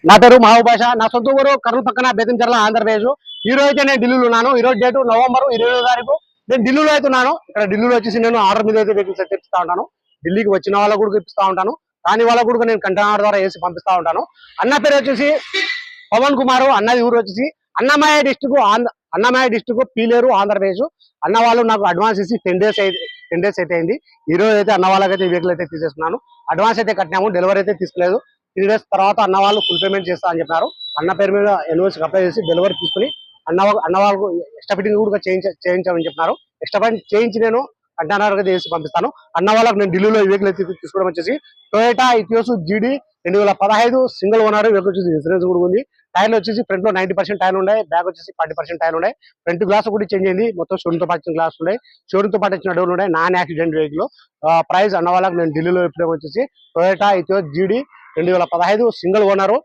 నా పేరు మహబూబ్ బాషా. నా సొంత ఊరు కర్నూలు పక్కన బేతంచెర్ల, ఆంధ్రప్రదేశ్. ఈ రోజు అయితే నేను ఢిల్లీలో ఉన్నాను. ఈ రోజు డేటు నవంబర్ 20వ తారీఖు. నేను ఢిల్లీలో అయితే ఉన్నాను. ఇక్కడ ఢిల్లీలో వచ్చేసి నేను ఆర్డర్ మీద అయితే వెహికల్స్ అయితే ఇప్పిస్తా ఉంటాను. ఢిల్లీకి వచ్చిన వాళ్ళకు కూడా ఇప్పిస్తా ఉంటాను. రాని వాళ్ళకు కూడా నేను కంటైనర్ ద్వారా వేసి పంపిస్తా ఉంటాను. అన్న పేరు వచ్చేసి పవన్ కుమార్. అన్నది ఊరు వచ్చేసి అన్నమయ్య డిస్టిక్ పీలేరు, ఆంధ్రప్రదేశ్. అన్న వాళ్ళు నాకు అడ్వాన్స్ ఇచ్చి 10 డేస్ అయితే అయింది. ఈ రోజు అయితే అన్న వాళ్ళకైతే వెహికల్ అయితే తీసేస్తున్నాను. అడ్వాన్స్ అయితే కట్టినాము, డెలివరీ అయితే తీసుకోలేదు. 3 డేస్ తర్వాత అన్న వాళ్ళు ఫుల్ పేమెంట్ చేస్తా అని చెప్పారు. అన్న పేరు మీద ఎన్ఓసి అప్లై చేసి డెలివరీ తీసుకుని అన్న వాళ్ళకు ఎక్స్ట్రా ఫిట్టింగ్ కూడా చేయించామని చెప్పినారు. ఎక్స్ట్రా ఫిట్టింగ్ చేయించి నేను కంటైనర్ అయితే వేసి పంపిస్తాను. అన్న వాళ్ళకి నేను ఢిల్లీలో ఈ వెహికల్ అయితే తీసుకోవడం వచ్చేసి Toyota Etios GD 2015 single owner vehicle వచ్చేసి ఇన్సూరెన్స్ కూడా ఉంది. టైర్లు వచ్చేసి ఫ్రంట్ లో 90% టైర్ ఉన్నాయి, బ్యాక్ వచ్చేసి 40% టైర్ ఉన్నాయి. ఫ్రంట్ గ్లాస్ కూడా చేంజ్ అయింది. మొత్తం షోరూమ్ తో పాటు గ్లాస్ ఉన్నాయి, షోరూమ్ తో పాటు వచ్చిన డోర్లు ఉన్నాయి. Non accident vehicle. ప్రైస్ అన్న వాళ్ళకి నేను ఢిల్లీలో ఇప్పటికి వచ్చేసి Toyota Etios GD 2015 single owner.